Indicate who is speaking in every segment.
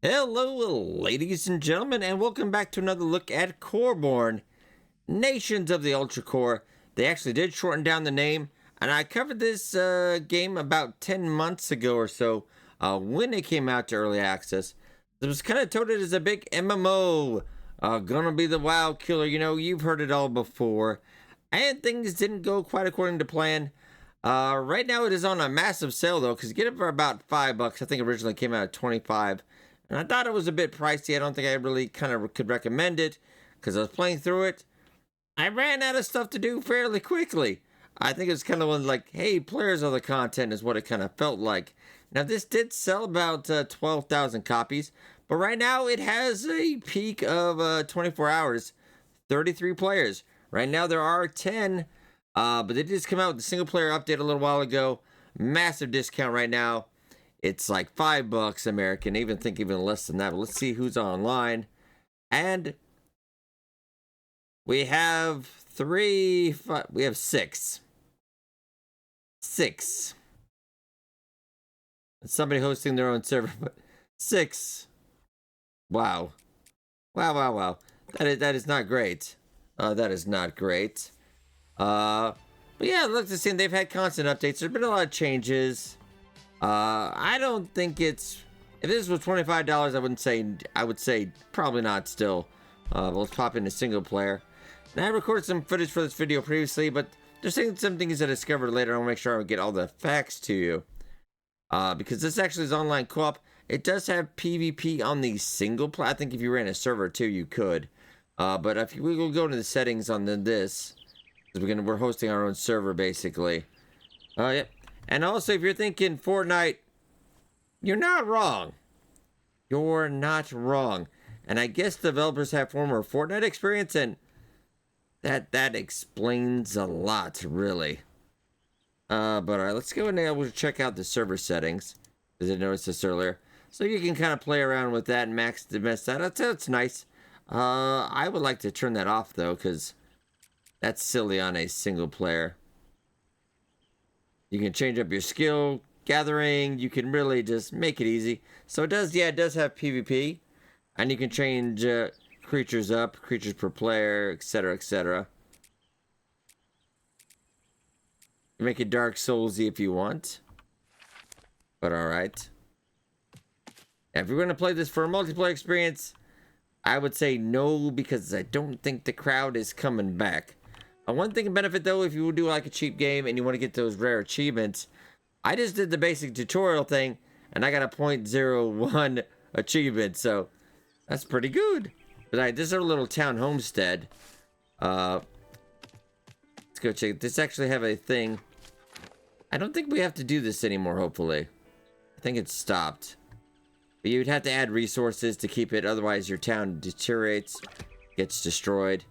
Speaker 1: Hello, ladies and gentlemen, and welcome back to another look at Coreborn, Nations of the Ultra Core. They actually did shorten down the name, and I covered this game about 10 months ago or so when it came out to early access. It was kind of touted as a big MMO, gonna be the WoW killer. You know, you've heard it all before, and things didn't go quite according to plan. Right now it is on a massive sale though, because you get it for about $5. I think originally it came out at 25. And I thought it was a bit pricey. I don't think I really kind of could recommend it because I was playing through it. I ran out of stuff to do fairly quickly. I think it's kind of one like, hey, players of the content is what it kind of felt like. Now, this did sell about 12,000 copies, but right now it has a peak of 24 hours, 33 players. Right now there are 10, but they just came out with a single player update a little while ago. Massive discount right now. It's like $5 American. I even think even less than that. But let's see who's online. And we have we have six. Six. Somebody hosting their own server, but 6. Wow. Wow. That is not great. That is not great. But yeah, look, the same. They've had constant updates. There's been a lot of changes. I don't think it's. If this was $25, I would say probably not still. But let's pop into single player. And I recorded some footage for this video previously, but there's some things I discovered later. I want to make sure I get all the facts to you. Because this actually is online co-op. It does have PvP on the single player. I think if you ran a server too, you could. But if we will go to the settings on this, because we're hosting our own server basically. Yep. And also, if you're thinking Fortnite, you're not wrong. You're not wrong. And I guess developers have former Fortnite experience, and that explains a lot, really. But all right, let's go and we'll check out the server settings, because I noticed this earlier. So you can kind of play around with that and mess that out. That's nice. I would like to turn that off, though, because that's silly on a single player. You can change up your skill gathering. You can really just make it easy. So it does have PvP. And you can change creatures up, creatures per player, etc., etc. You make it Dark Soulsy if you want. But alright. If you're going to play this for a multiplayer experience, I would say no, because I don't think the crowd is coming back. One thing benefit though, if you do like a cheap game and you want to get those rare achievements, I just did the basic tutorial thing and I got a 0.01 achievement, so that's pretty good. But this is our little town homestead. Let's go check. This actually have a thing. I don't think we have to do this anymore, hopefully. I think it's stopped. But you'd have to add resources to keep it, otherwise your town deteriorates, gets destroyed.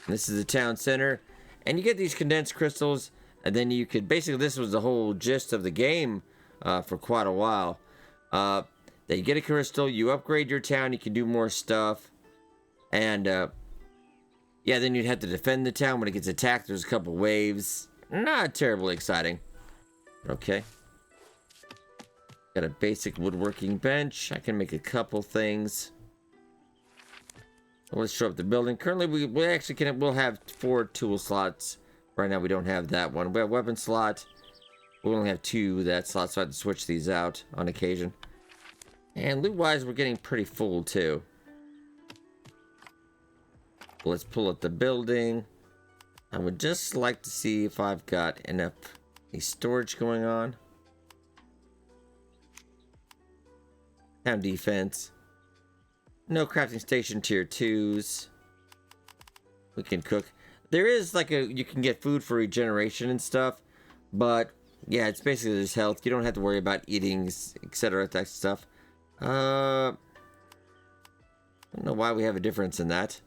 Speaker 1: This is the town center, and you get these condensed crystals, and then you could basically, this was the whole gist of the game for quite a while. That you get a crystal, you upgrade your town, you can do more stuff, and yeah, then you'd have to defend the town when it gets attacked. There's a couple waves. Not terribly exciting. Okay. Got a basic woodworking bench. I can make a couple things. Let's show up the building. Currently, we actually we'll have 4 tool slots. Right now, we don't have that one. We have weapon slot. We only have 2 that slot, so I have to switch these out on occasion. And loot-wise, we're getting pretty full, too. Let's pull up the building. I would just like to see if I've got enough storage going on. Town defense. No crafting station tier 2s. We can cook. There is like you can get food for regeneration and stuff, but yeah, it's basically just health. You don't have to worry about eating, etc. That stuff. I don't know why we have a difference in that.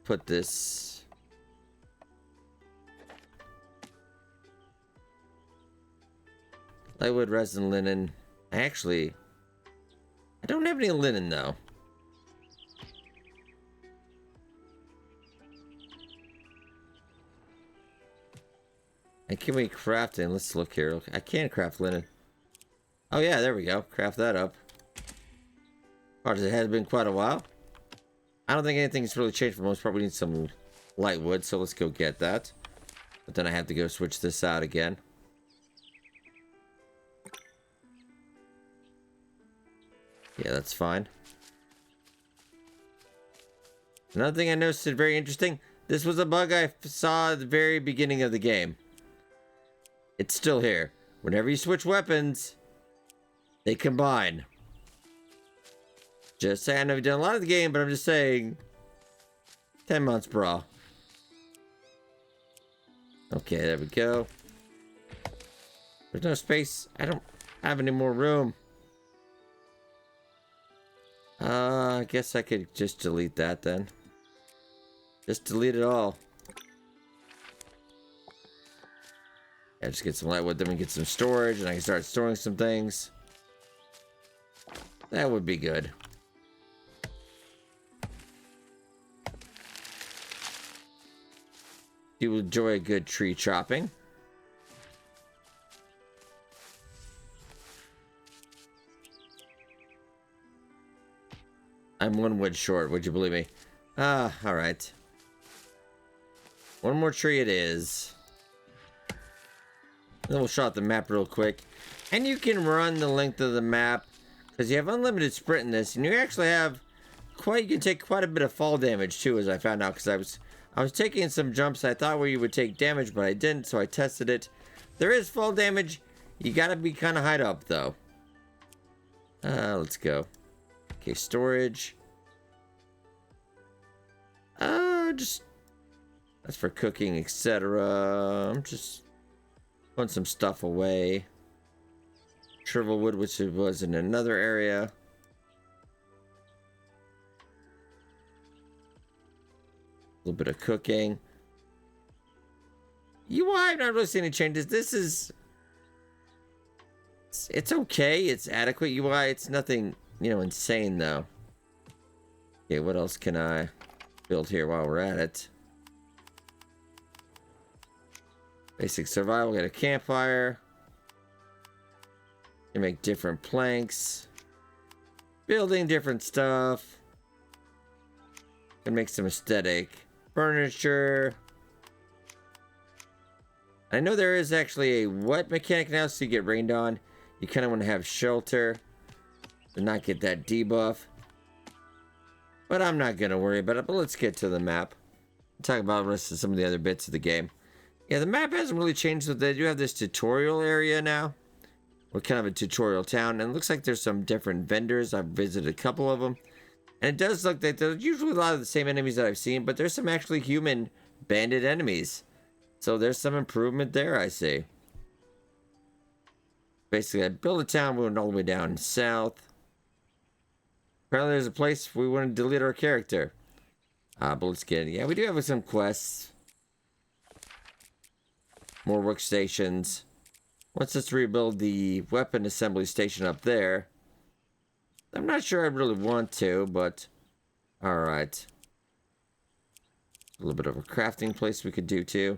Speaker 1: Put this. Lightwood, resin, linen. I don't have any linen, though. And can we craft it? Let's look here. I can craft linen. Oh yeah, there we go. Craft that up. Hard as it has been quite a while. I don't think anything's really changed for the most part. We need some light wood, so let's go get that. But then I have to go switch this out again. Yeah, that's fine. Another thing I noticed is very interesting. This was a bug I saw at the very beginning of the game. It's still here. Whenever you switch weapons, they combine. Just saying, I know you've done a lot of the game, but I'm just saying. 10 months, bro. Okay, there we go. There's no space. I don't have any more room. I guess I could just delete that then. Just delete it all. Yeah, just get some light wood, then we get some storage, and I can start storing some things. That would be good. You enjoy a good tree chopping. I'm 1 wood short, would you believe me? Alright. One more tree it is. Then we'll shot the map real quick. And you can run the length of the map, because you have unlimited sprint in this, and you actually have you can take quite a bit of fall damage too, as I found out, because I was taking some jumps I thought where you would take damage, but I didn't, so I tested it. There is fall damage. You gotta be kind of high up, though. Let's go. Okay, storage. Just... That's for cooking, etc. I'm just putting some stuff away. Shrivel wood, which was in another area. A little bit of cooking. UI, I'm not really seeing any changes. This is... It's okay. It's adequate UI. It's nothing, insane, though. Okay, what else can I build here while we're at it? Basic survival. Get a campfire. You make different planks. Building different stuff. Can make some aesthetic furniture. I know there is actually a wet mechanic now, so you get rained on. You kind of want to have shelter to not get that debuff. But I'm not going to worry about it. But let's get to the map. Talk about the rest of some of the other bits of the game. Yeah, the map hasn't really changed. So they do have this tutorial area now. We're kind of a tutorial town. And it looks like there's some different vendors. I've visited a couple of them. And it does look like there's usually a lot of the same enemies that I've seen. But there's some actually human bandit enemies. So there's some improvement there, I see. Basically, I built a town, we went all the way down south. Apparently there's a place we want to delete our character. But let's get it. Yeah, we do have some quests. More workstations. Let's just rebuild the weapon assembly station up there. I'm not sure I really want to, but... Alright. A little bit of a crafting place we could do, too.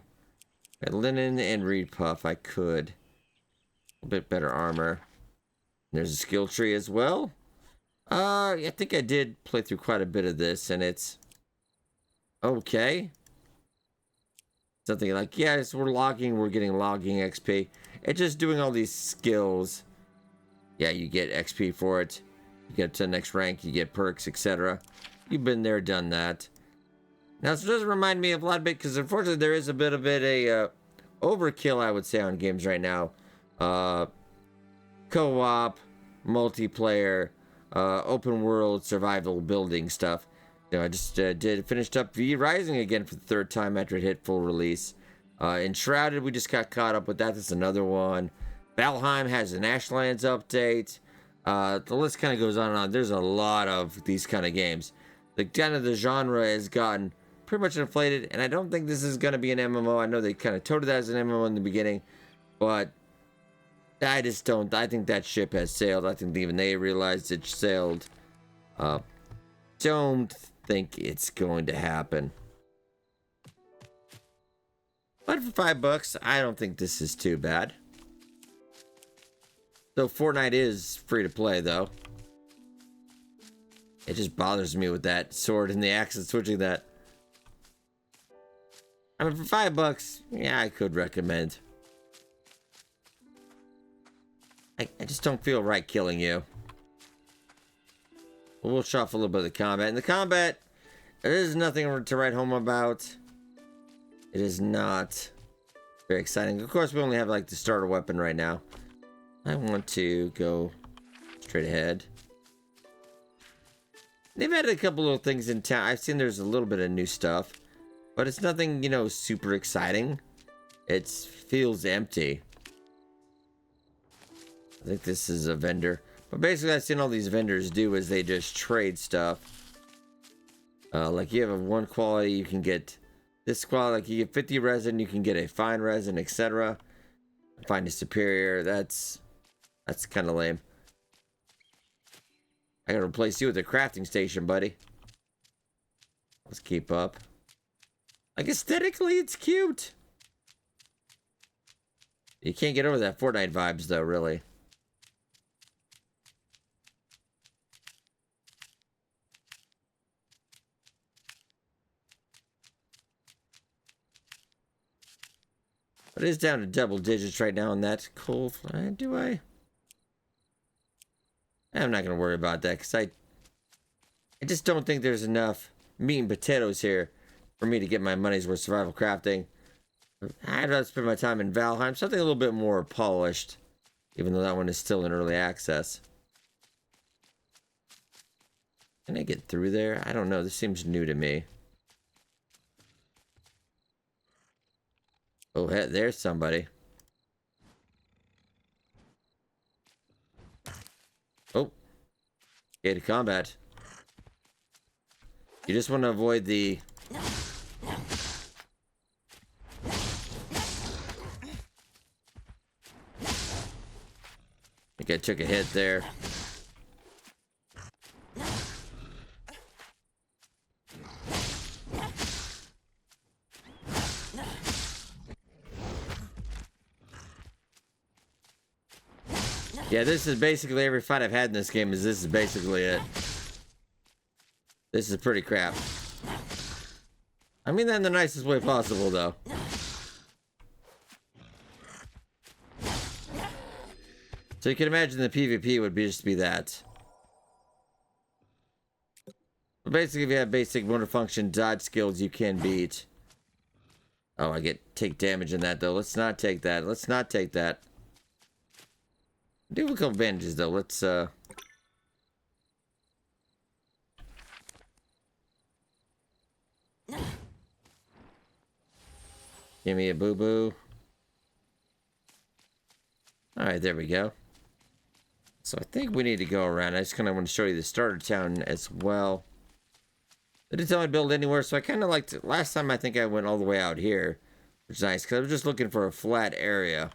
Speaker 1: Linen and reed puff, I could. A bit better armor. There's a skill tree as well. I think I did play through quite a bit of this, and it's okay. Something like, yes, we're getting logging XP. It's just doing all these skills. Yeah, you get XP for it. You get to the next rank, you get perks, etc. You've been there, done that. Now, this does remind me of a lot of it, because unfortunately there is a bit of a overkill, I would say, on games right now. Co-op, multiplayer, open world, survival, building stuff. I just finished up V Rising again for the 3rd time after it hit full release. Enshrouded, we just got caught up with that. That's another one. Valheim has an Ashlands update. The list kind of goes on and on. There's a lot of these kind of games. The genre has gotten pretty much inflated, and I don't think this is going to be an MMO. I know they kind of toted that as an MMO in the beginning, but I just don't. I think that ship has sailed. I think even they realized it sailed. Don't think it's going to happen. But for $5, I don't think this is too bad. So Fortnite is free to play, though. It just bothers me with that sword and the axe and switching that. I mean, for $5, yeah, I could recommend. I just don't feel right killing you. But we'll show off a little bit of the combat. And the combat, there is nothing to write home about. It is not very exciting. Of course, we only have like the starter weapon right now. I want to go straight ahead. They've added a couple little things in town. I've seen there's a little bit of new stuff. But it's nothing, you know, super exciting. It feels empty. I think this is a vendor. But basically, I've seen all these vendors do is they just trade stuff. Like you have a one quality, you can get this quality. Like you get 50 resin, you can get a fine resin, etc. Fine is superior. That's kind of lame. I gotta replace you with a crafting station, buddy. Let's keep up. Like aesthetically, it's cute. You can't get over that Fortnite vibes, though, really. But it is down to double digits right now on that coal. Do I? I'm not going to worry about that because I just don't think there's enough meat and potatoes here for me to get my money's worth survival crafting. I'd rather spend my time in Valheim, something a little bit more polished, even though that one is still in early access. Can I get through there? I don't know. This seems new to me. Oh, there's somebody. Oh. Okay, to combat. You just want to avoid the... I think I took a hit there. Yeah, this is basically every fight I've had in this game. This is basically it. This is pretty crap. I mean that in the nicest way possible, though. So you can imagine the PvP would just be that. But basically, if you have basic motor function dodge skills, you can beat. Oh, I take damage in that, though. Let's not take that. Let's not take that. Do have a couple bandages, though. Let's, give me a boo-boo. Alright, there we go. So I think we need to go around. I just kind of want to show you the starter town as well. They didn't tell me to build anywhere, so I kind of liked it. Last time I think I went all the way out here, which is nice, because I was just looking for a flat area.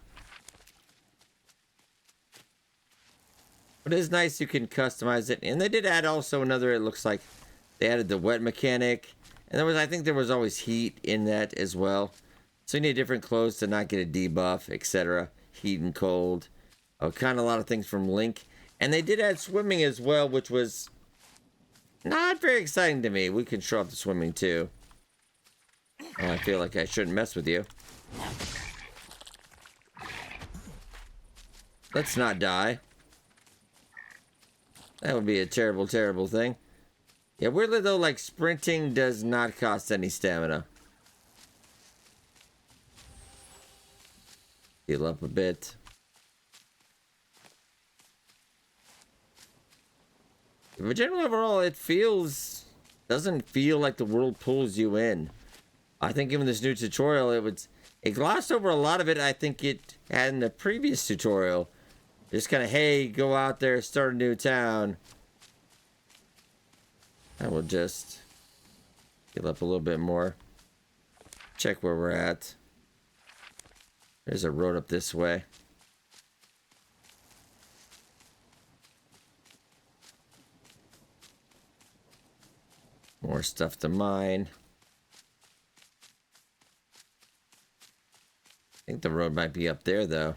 Speaker 1: But it is nice you can customize it. And they did add also another, it looks like they added the wet mechanic. And I think there was always heat in that as well. So you need different clothes to not get a debuff, etc. Heat and cold. Kind of a lot of things from Link. And they did add swimming as well, which was not very exciting to me. We can show off the swimming too. Oh, I feel like I shouldn't mess with you. Let's not die. That would be a terrible, terrible thing. Yeah, weirdly though, like sprinting does not cost any stamina. Heal up a bit. But generally overall, it doesn't feel like the world pulls you in. I think even this new tutorial, it glossed over a lot of it I think it had in the previous tutorial. Just kind of, hey, go out there, start a new town. I will just heal up a little bit more. Check where we're at. There's a road up this way. More stuff to mine. I think the road might be up there, though.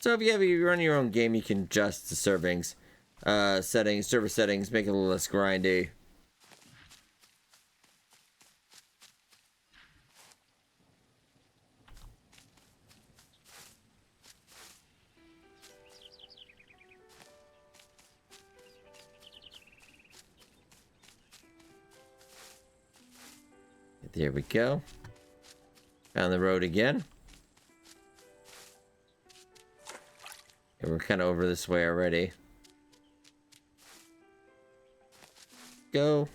Speaker 1: So if you run your own game, you can adjust the server settings, make it a little less grindy. There we go. Down the road again. Yeah, we're kind of over this way already. Go.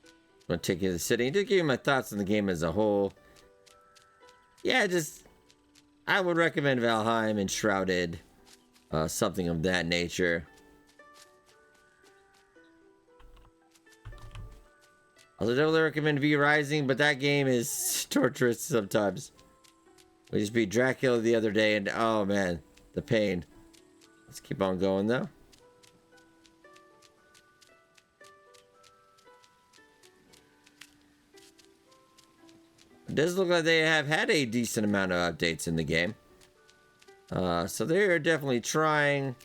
Speaker 1: I'm gonna take you to the city. Just give you my thoughts on the game as a whole. Yeah, I would recommend Valheim and Shrouded. Something of that nature. I would definitely recommend V Rising, but that game is torturous sometimes. We just beat Dracula the other day, and oh man, the pain. Let's keep on going though. It does look like they have had a decent amount of updates in the game. So they're definitely trying,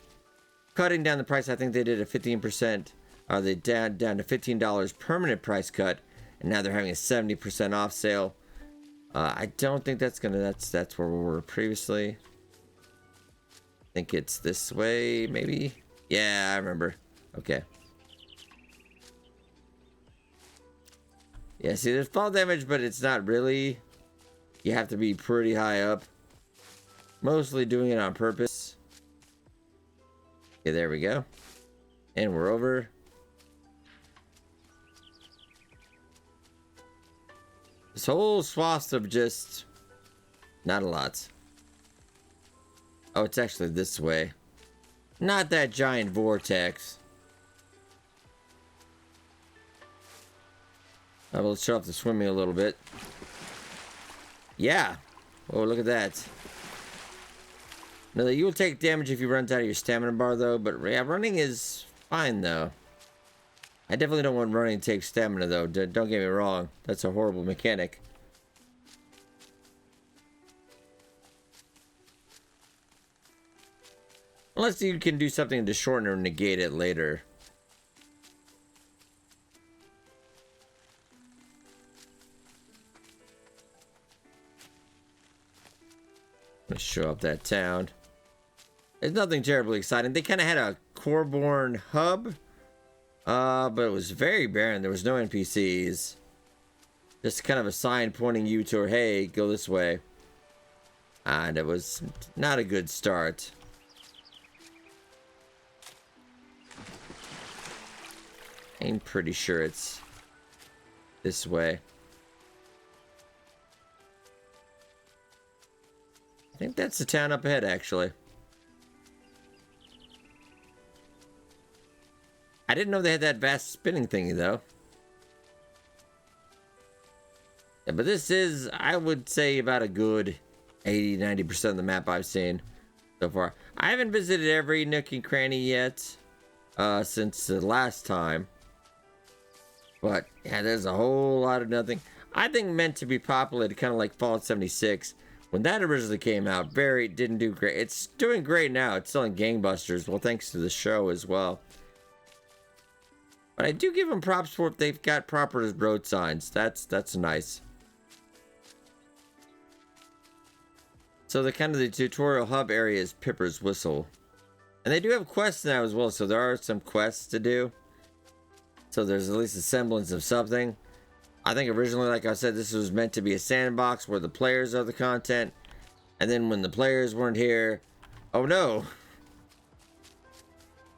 Speaker 1: cutting down the price. I think they did a 15%. They down to $15 permanent price cut, and now they're having a 70% off sale. I don't think that's where we were previously. I think it's this way, maybe. Yeah, I remember. Okay. Yeah, see, there's fall damage, but it's not really. You have to be pretty high up. Mostly doing it on purpose. Okay, there we go. And we're over. This whole swath of just not a lot. Oh, it's actually this way. Not that giant vortex. Let's show off the swimming a little bit. Yeah. Oh, look at that. Now, you will take damage if you run out of your stamina bar, though. But yeah, running is fine, though. I definitely don't want running to take stamina, though. Don't get me wrong. That's a horrible mechanic. Unless you can do something to shorten or negate it later. Let's show up that town. It's nothing terribly exciting. They kind of had a Coreborn hub. But it was very barren. There was no NPCs. Just kind of a sign pointing you to, hey, go this way. And it was not a good start. I'm pretty sure it's this way. I think that's the town up ahead, actually. I didn't know they had that vast spinning thingy, though. Yeah, but this is, I would say, about a good 80-90% of the map I've seen so far. I haven't visited every nook and cranny yet since the last time. But, yeah, there's a whole lot of nothing. I think meant to be populated, kind of like Fallout 76. When that originally came out, didn't do great. It's doing great now. It's selling gangbusters. Well, thanks to the show as well. But I do give them props for if they've got proper road signs. That's nice. So the tutorial hub area is Pipper's Whistle. And they do have quests now as well, so there are some quests to do. So there's at least a semblance of something. I think originally, like I said, this was meant to be a sandbox where the players are the content. And then when the players weren't here, oh no.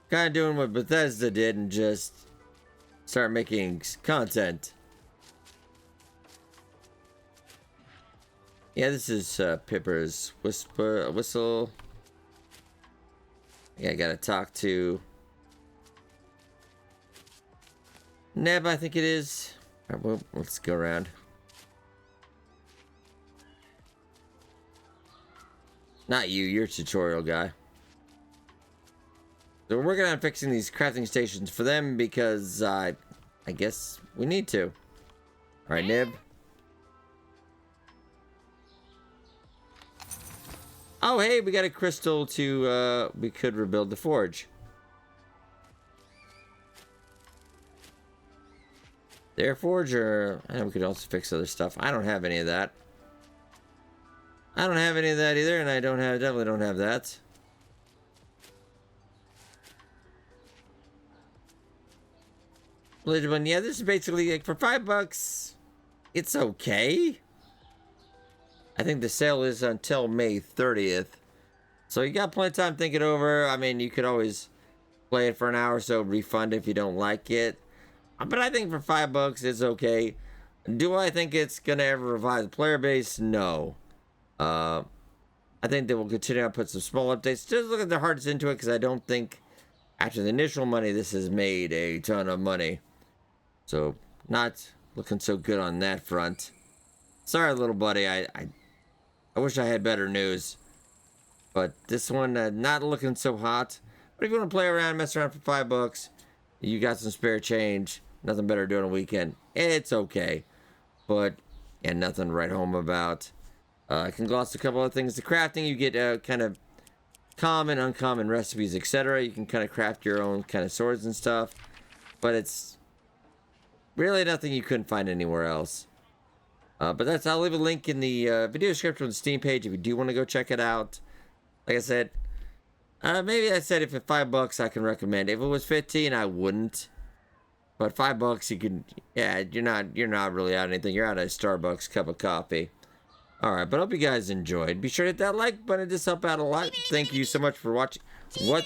Speaker 1: Kind of doing what Bethesda did and just start making content. Yeah, this is Pipper's Whistle. Yeah, I gotta talk to Neb, I think it is. All right, well, let's go around. Not you, you're a tutorial guy. So we're working on fixing these crafting stations for them because I guess we need to. All right, Nib. Oh, hey, we got a crystal to, we could rebuild the forge. Their forger. And we could also fix other stuff. I don't have any of that. I don't have any of that either, and I definitely don't have that. But yeah, this is basically like for $5. It's okay. I think the sale is until May 30th. So you got plenty of time to think it over. I mean, you could always play it for an hour or so, refund if you don't like it. But I think for $5, it's okay. Do I think it's going to ever revive the player base? No. I think they will continue to put some small updates. Just look at their hearts into it, because I don't think after the initial money, this has made a ton of money. So, not looking so good on that front. Sorry, little buddy. I wish I had better news. But this one, not looking so hot. But if you want to play around, mess around for $5, you got some spare change. Nothing better to do on a weekend. It's okay. But, yeah, nothing to write home about. I can gloss a couple of things. The crafting, you get kind of common, uncommon recipes, etc. You can kind of craft your own kind of swords and stuff. But it's really nothing you couldn't find anywhere else. But I'll leave a link in the video description on the Steam page if you do want to go check it out. Like I said, maybe I said if it's $5 I can recommend. If it was 15, I wouldn't. But $5 you can, yeah, you're not really out anything. You're out a Starbucks cup of coffee. Alright, but I hope you guys enjoyed. Be sure to hit that like button. It does help out a lot. Thank you so much for watching. What?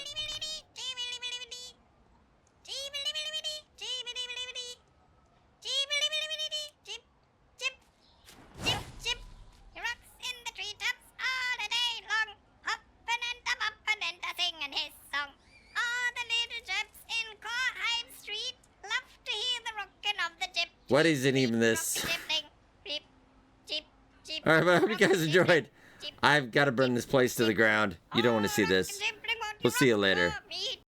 Speaker 1: What isn't even this? Alright, but I hope you guys enjoyed. I've got to burn this place to the ground. You don't want to see this. We'll see you later.